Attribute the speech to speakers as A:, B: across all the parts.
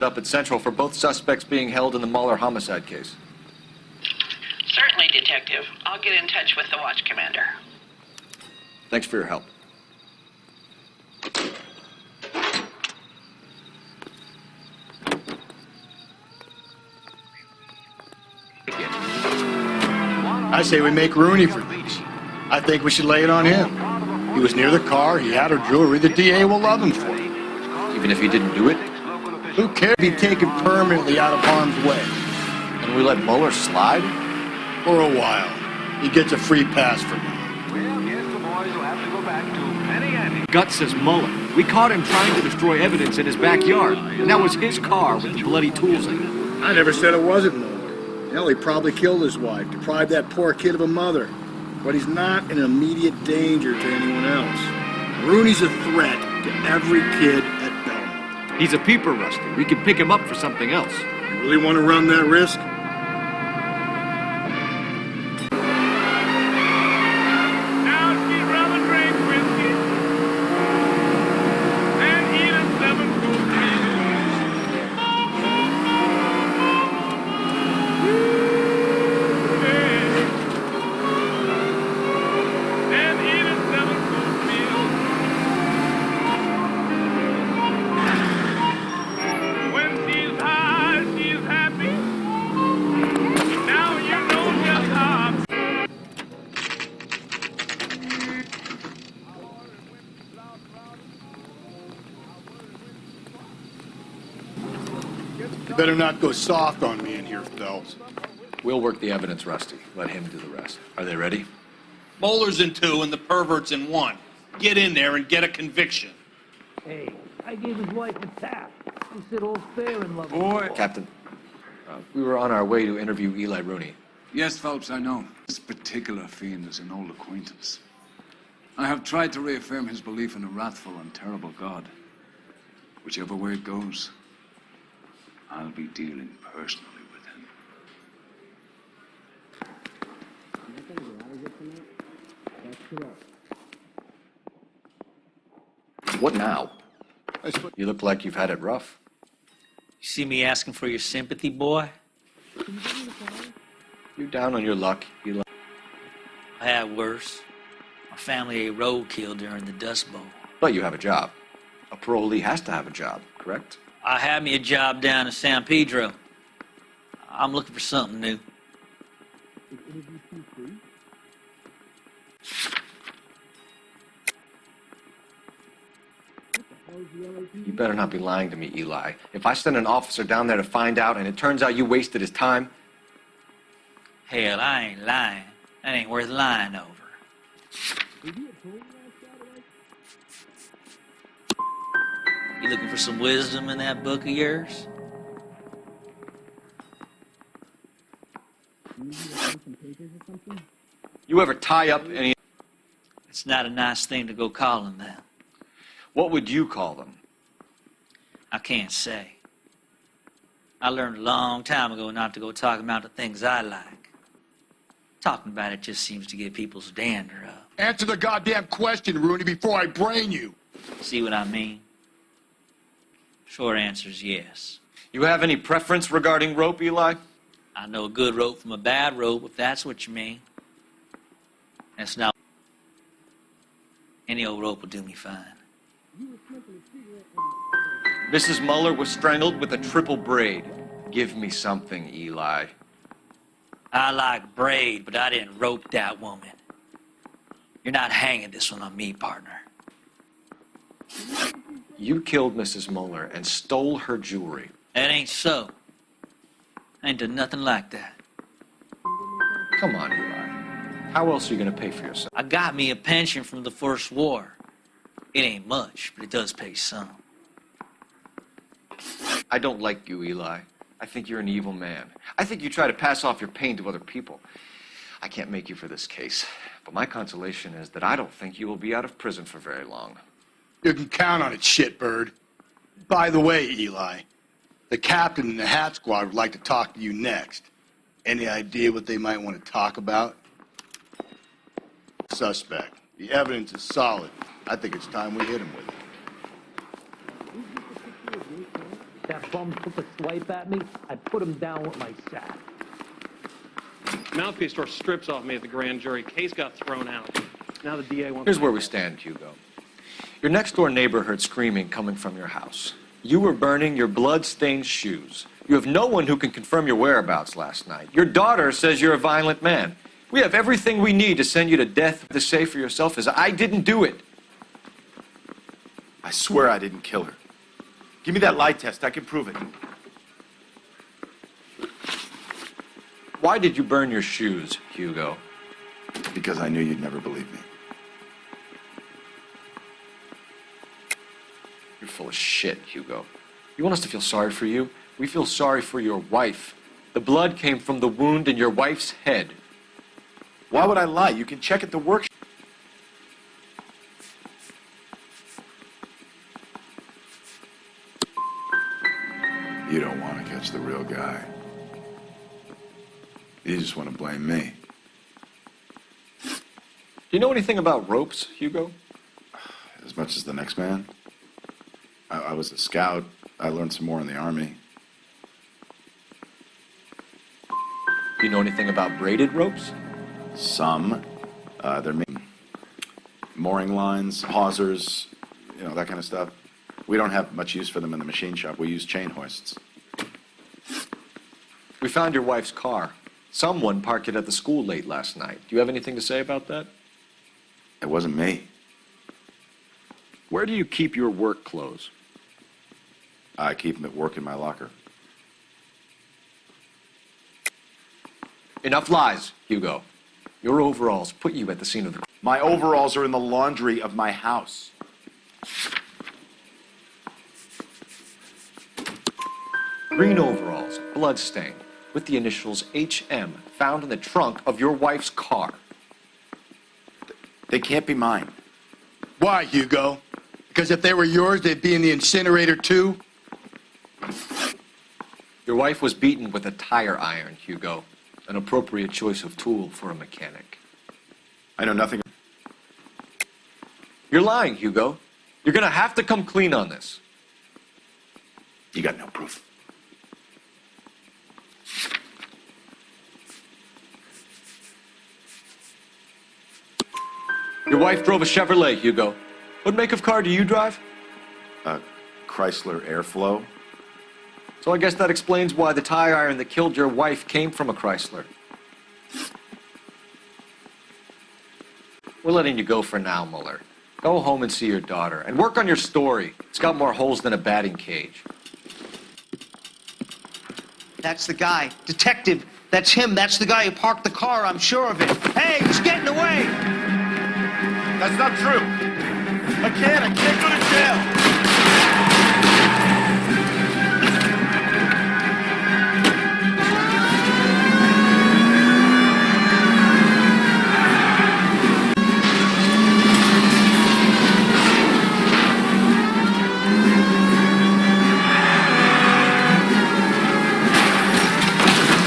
A: Up at Central for both suspects being held in the Muller homicide case.
B: Certainly, Detective. I'll get in touch with the watch commander.
A: Thanks for your help.
C: I say we make Rooney for these. I think we should lay it on him. He was near the car, he had her jewelry, the DA will love him for it.
A: Even if he didn't do it?
C: Who cares if he'd taken permanently out of harm's way?
A: And we let Muller slide?
C: For a while. He gets a free pass for now.
D: Well, yes, the boys will have to go back to Penny Ante.
E: Gut says Muller. We caught him trying to destroy evidence in his backyard, and that was his car with the bloody tools in it.
C: I never said it wasn't Muller. Hell, he probably killed his wife, deprived that poor kid of a mother. But he's not an immediate danger to anyone else. Rooney's a threat to every kid at Belmont.
E: He's a peeper, Rusty. We could pick him up for something else.
C: You really want to run that risk?
F: Now she'd rather drink whiskey than eat a 7-course meal. And eat a 7-course meal. When she's high, she's happy. Now you know just how.
C: You better not go soft on me in here, Phelps.
A: We'll work the evidence, Rusty. Let him do the rest. Are they ready?
G: Bowler's in 2 and the pervert's in 1. Get in there and get a conviction.
H: Hey, I gave his wife a tap. He said all's fair in love.
G: Boy.
A: Captain, we were on our way to interview Eli Rooney.
I: Yes, Phelps, I know. This particular fiend is an old acquaintance. I have tried to reaffirm his belief in a wrathful and terrible God. Whichever way it goes, I'll be dealing personally with him.
A: What now? You look like you've had it rough.
H: You see me asking for your sympathy, boy?
A: You down on your luck, Eli?
H: I had worse. My family ate roadkill during the Dust Bowl.
A: But you have a job. A parolee has to have a job, correct?
H: I had me a job down in San Pedro. I'm looking for something new.
A: You better not be lying to me, Eli. If I send an officer down there to find out and it turns out you wasted his time...
H: Hell, I ain't lying. That ain't worth lying over. You looking for some wisdom in that book of yours?
A: You ever tie up any...
H: It's not a nice thing to go calling them.
A: What would you call them?
H: I can't say. I learned a long time ago not to go talking about the things I like. Talking about it just seems to get people's dander up.
C: Answer the goddamn question, Rooney, before I brain you.
H: See what I mean? Short answer is yes.
A: You have any preference regarding rope, Eli?
H: I know a good rope from a bad rope, if that's what you mean. That's not... Any old rope will do me fine.
A: Mrs. Muller was strangled with a triple braid. Give me something, Eli.
H: I like braid, but I didn't rope that woman. You're not hanging this one on me, partner.
A: You killed Mrs. Muller and stole her jewelry.
H: That ain't so. I ain't done nothing like that.
A: Come on, Eli. How else are you going to pay for yourself?
H: I got me a pension from the First War. It ain't much, but it does pay some.
A: I don't like you, Eli. I think you're an evil man. I think you try to pass off your pain to other people. I can't make you for this case, but my consolation is that I don't think you will be out of prison for very long.
C: You can count on it, shitbird. By the way, Eli, the captain and the Hat Squad would like to talk to you next. Any idea what they might want to talk about? Suspect. The evidence is solid. I think it's time we hit him with it.
J: that bum took a swipe at me, I'd put him down with my sack.
F: Mouthpiece tore strips off me at the grand jury. Case got thrown out. Now the DA wants...
A: Here's where we stand, Hugo. Your next-door neighbor heard screaming coming from your house. You were burning your blood-stained shoes. You have no one who can confirm your whereabouts last night. Your daughter says you're a violent man. We have everything we need to send you to death. To say for yourself is, I didn't do it.
K: I swear I didn't kill her. Give me that lie test. I can prove it.
A: Why did you burn your shoes, Hugo?
K: Because I knew you'd never believe me.
A: You're full of shit, Hugo. You want us to feel sorry for you? We feel sorry for your wife. The blood came from the wound in your wife's head.
K: Why would I lie? You can check at the workshop. You don't want to catch the real guy. You just want to blame me.
A: Do you know anything about ropes, Hugo?
K: As much as the next man. I was a scout. I learned some more in the Army.
A: Do you know anything about braided ropes?
K: Some. They're mooring lines, hawsers, you know, that kind of stuff. We don't have much use for them in the machine shop. We use chain hoists.
A: We found your wife's car. Someone parked it at the school late last night. Do you have anything to say about that?
K: It wasn't me.
E: Where do you keep your work clothes?
K: I keep them at work in my locker.
A: Enough lies, Hugo. Your overalls put you at the scene of the crime.
K: My overalls are in the laundry of my house.
A: Green overalls, bloodstained, with the initials HM found in the trunk of your wife's car.
K: They can't be mine.
C: Why, Hugo? Because if they were yours, they'd be in the incinerator too?
A: Your wife was beaten with a tire iron, Hugo. An appropriate choice of tool for a mechanic.
K: I know nothing.
A: You're lying, Hugo. You're gonna have to come clean on this.
K: You got no proof.
A: Your wife drove a Chevrolet, Hugo. What make of car do you drive?
K: A Chrysler Airflow.
A: So I guess that explains why the tire iron that killed your wife came from a Chrysler. We're letting you go for now, Mueller. Go home and see your daughter, and work on your story. It's got more holes than a batting cage.
L: That's the guy. Detective, that's him. That's the guy who parked the car, I'm sure of it. Hey, he's getting away!
K: That's not true. I can't go to jail.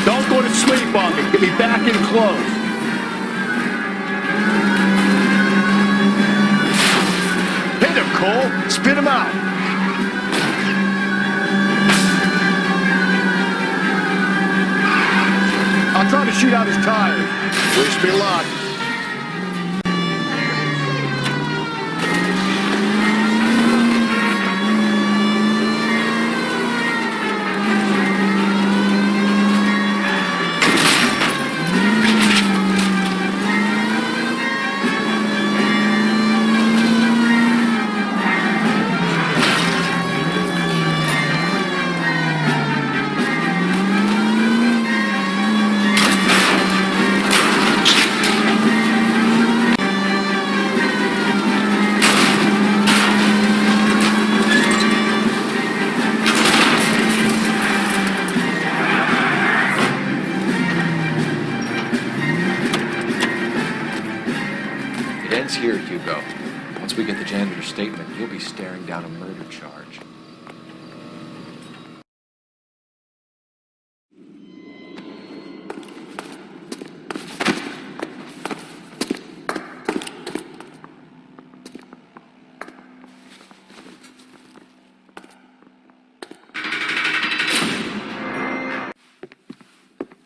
C: Don't go to sleep on me. Get me back in close. Hit him, Cole. Spit him out. I'll try to shoot out his tires. Wish me luck.
A: It ends here, Hugo. Once we get the janitor's statement, you'll be staring down a murder charge.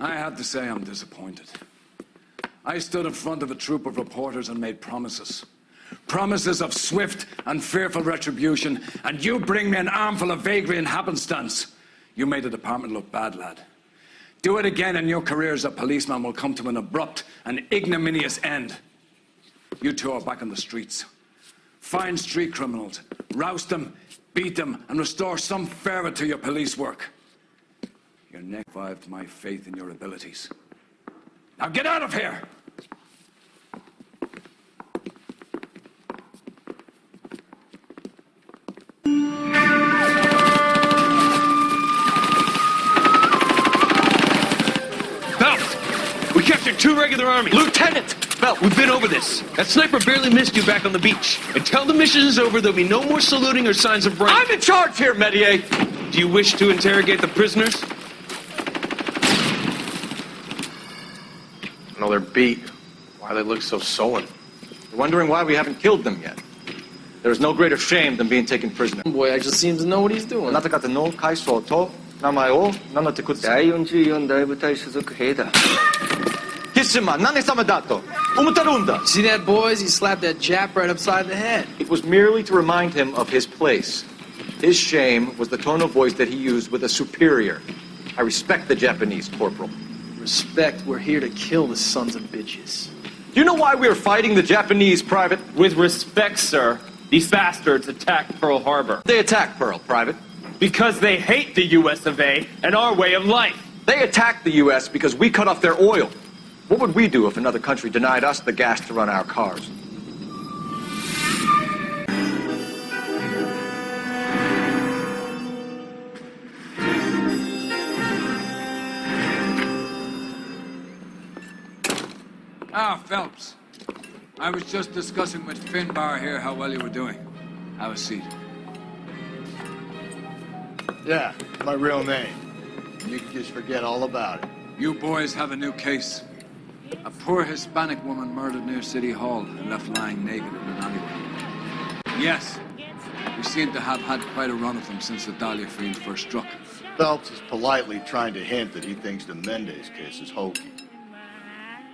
I: I have to say I'm disappointed. I stood in front of a troop of reporters and made promises. Promises of swift and fearful retribution, and you bring me an armful of vagary and happenstance. You made the department look bad, lad. Do it again and your career as a policeman will come to an abrupt and ignominious end. You two are back on the streets. Find street criminals, roust them, beat them, and restore some fervor to your police work. Your neck revived my faith in your abilities. Now get out of here!
F: We captured 2 regular armies. Lieutenant! Belt, we've been over this. That sniper barely missed you back on the beach. Until the mission is over, there'll be no more saluting or signs of rank.
A: I'm in charge here, Medier!
F: Do you wish to interrogate the prisoners?
A: No, they're beat. Why they look so sullen? You're wondering why we haven't killed them yet. There's no greater shame than being taken prisoner.
M: Boy, I just seems to know what he's doing.
A: See
M: that, boys? He slapped that Jap right upside the head.
A: It was merely to remind him of his place. His shame was the tone of voice that he used with a superior. I respect the Japanese, Corporal.
M: Respect, we're here to kill the sons of bitches.
A: Do you know why we are fighting the Japanese, Private?
F: With respect, sir, these bastards attacked Pearl Harbor.
A: They attacked Pearl, Private.
F: Because they hate the US of A and our way of life.
A: They attacked the U.S. because we cut off their oil. What would we do if another country denied us the gas to run our cars?
I: Ah, Phelps. I was just discussing with Finbar here how well you were doing. Have a seat.
C: Yeah, my real name. You can just forget all about it.
I: You boys have a new case. A poor Hispanic woman murdered near City Hall and left lying naked in an alleyway. Yes, we seem to have had quite a run of them since the Dahlia fiend first struck.
C: Phelps is politely trying to hint that he thinks the Mendez case is hokey.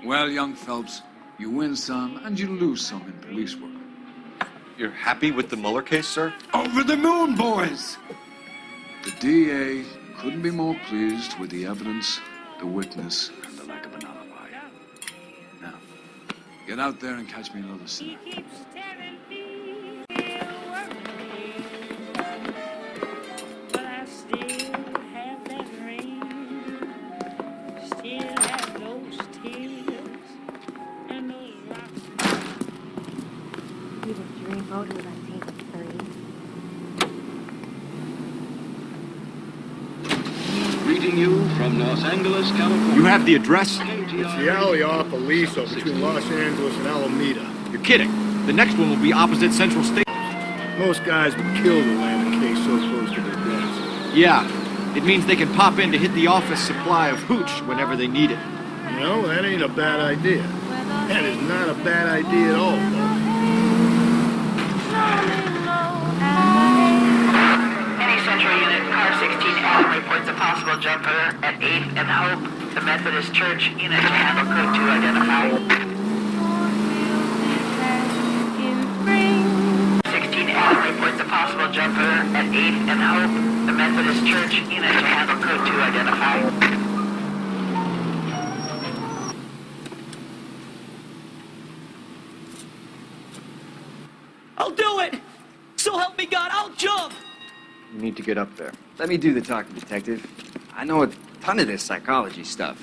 I: Well, young Phelps, you win some and you lose some in police work.
A: You're happy with the Mueller case, sir?
I: Over the moon, boys! The DA couldn't be more pleased with the evidence, the witness, and the lack of an alibi. Now, get out there and catch me another sinner.
D: Greeting you from Los Angeles, California.
E: You have the address?
C: It's the alley off Aliso between Los Angeles and Alameda.
E: You're kidding. The next one will be opposite Central Station.
C: Most guys would kill to land a case so close to their deaths.
E: Yeah. It means they can pop in to hit the office supply of hooch whenever they need it.
C: You know, that ain't a bad idea. That is not a bad idea at all, folks.
B: Any Central Unit, Car 16L reports a possible jumper at 8th and Hope, the Methodist Church. Unit to handle code 2 identified. 16L reports a possible jumper at 8th and Hope, the Methodist Church. Unit to handle code 2 identified.
J: I'll do it! So help me God, I'll jump!
A: You need to get up there.
N: Let me do the talking, Detective. I know a ton of this psychology stuff.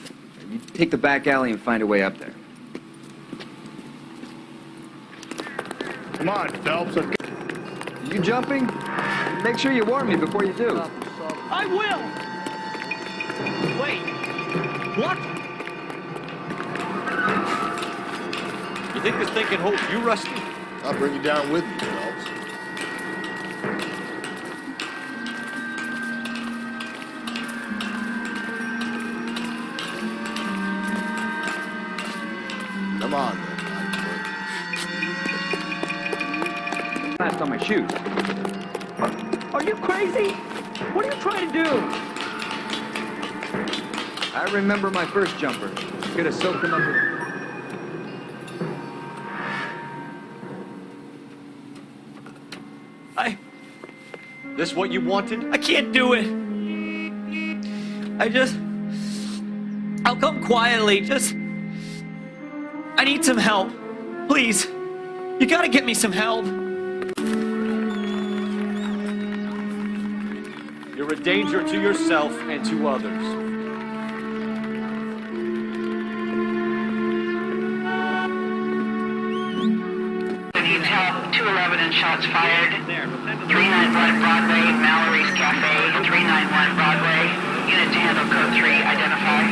N: You take the back alley and find a way up there.
C: Come on, Phelps.
N: You jumping? Make sure you warn me before you do.
J: I will! Wait, what?
A: You think this thing can hold you, Rusty?
C: I'll bring you down with me, Phelps. Come on, then,
N: Last on my shoes.
J: Are you crazy? What are you trying to do?
A: I
N: I remember my first jumper. Could have soaked him up with...
E: This what you wanted?
H: I can't do it. I'll come quietly. I need some help. Please. You gotta get me some help.
E: You're a danger to yourself and to others.
B: Needs help. 211 and shots fired. 391 Broadway, Mallory's Cafe. 391 Broadway. Unit to handle code 3. Identify.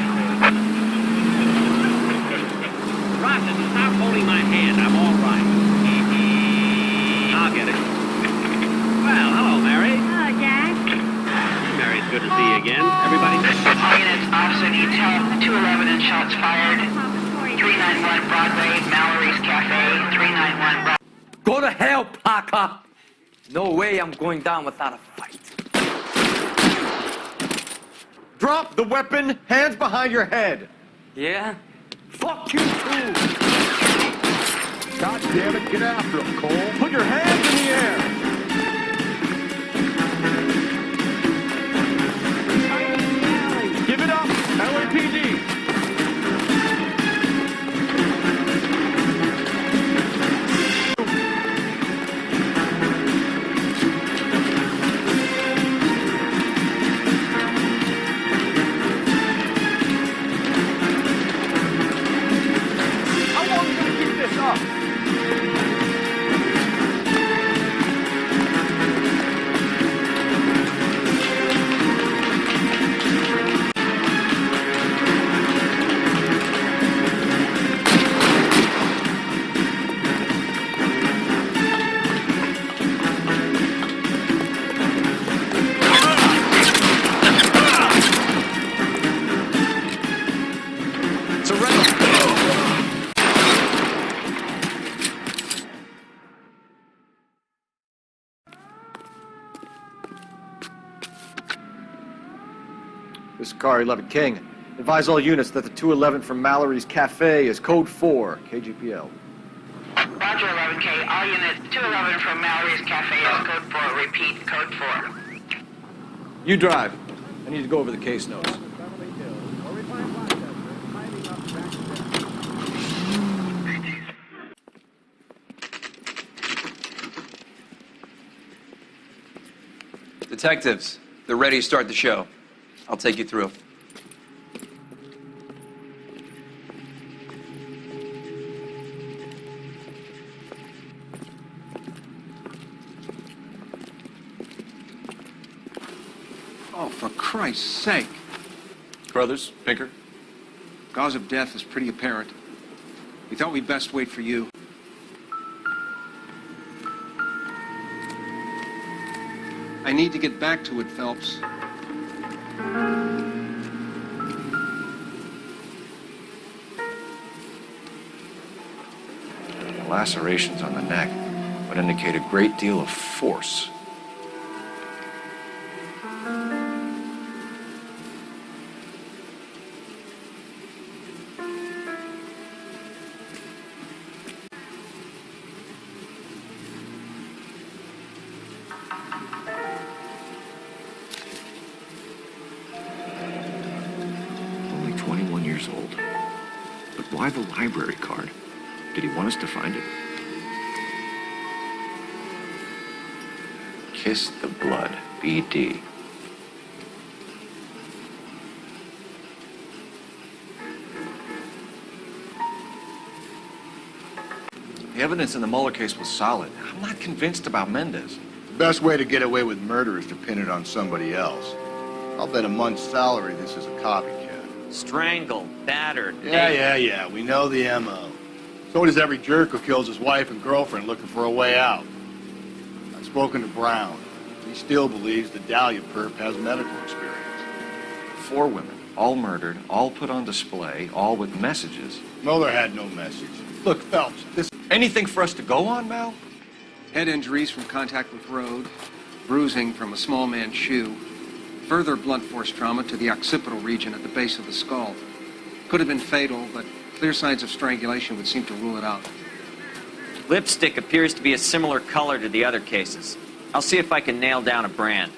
J: Roger, stop holding my hand. I'm all right. I'll get it. Well, hello, Mary.
O: Hello, Jack.
J: Mary, it's good to see you again. Everybody...
B: All units, officer needs help. 211 and shots fired. 391 Broadway, Mallory's Cafe. 391 Broadway.
N: Go to hell, Parker! No way I'm going down without a fight.
E: Drop the weapon, hands behind your head.
N: Yeah? Fuck you too!
E: God damn it, get after him, Cole. Put your hands in the air. Give it up, LAPD. This is Car 11 King. Advise all units that the 211 from Mallory's Cafe is code 4, KGPL.
B: Roger, 11K. All units, 211 from Mallory's Cafe is code 4. Repeat, code 4.
E: You drive. I need to go over the case notes.
P: Detectives, they're ready to start the show. I'll take you through.
G: Oh, for Christ's sake.
A: Brothers, Pinker?
G: Cause of death is pretty apparent. We thought we'd best wait for you. I need to get back to it, Phelps.
A: The lacerations on the neck would indicate a great deal of force. Only 21 years old. But why the library card? Did he want us to find it? Kiss the blood, BD. The evidence in the Mueller case was solid. I'm not convinced about Mendez.
C: The best way to get away with murder is to pin it on somebody else. I'll bet a month's salary this is a copycat.
H: Strangled, battered.
C: Yeah. We know the M.O. So does every jerk who kills his wife and girlfriend looking for a way out. I've spoken to Brown. He still believes the Dahlia perp has medical experience.
A: 4 women, all murdered, all put on display, all with messages.
C: Mueller had no message. Look, Phelps, this...
A: Anything for us to go on, Mal?
G: Head injuries from contact with road, bruising from a small man's shoe.
O: Further blunt force trauma to the occipital region at the base of the skull. Could have been fatal, but clear signs of strangulation would seem to rule it out.
Q: Lipstick appears to be a similar color to the other cases. I'll see if I can nail down a brand.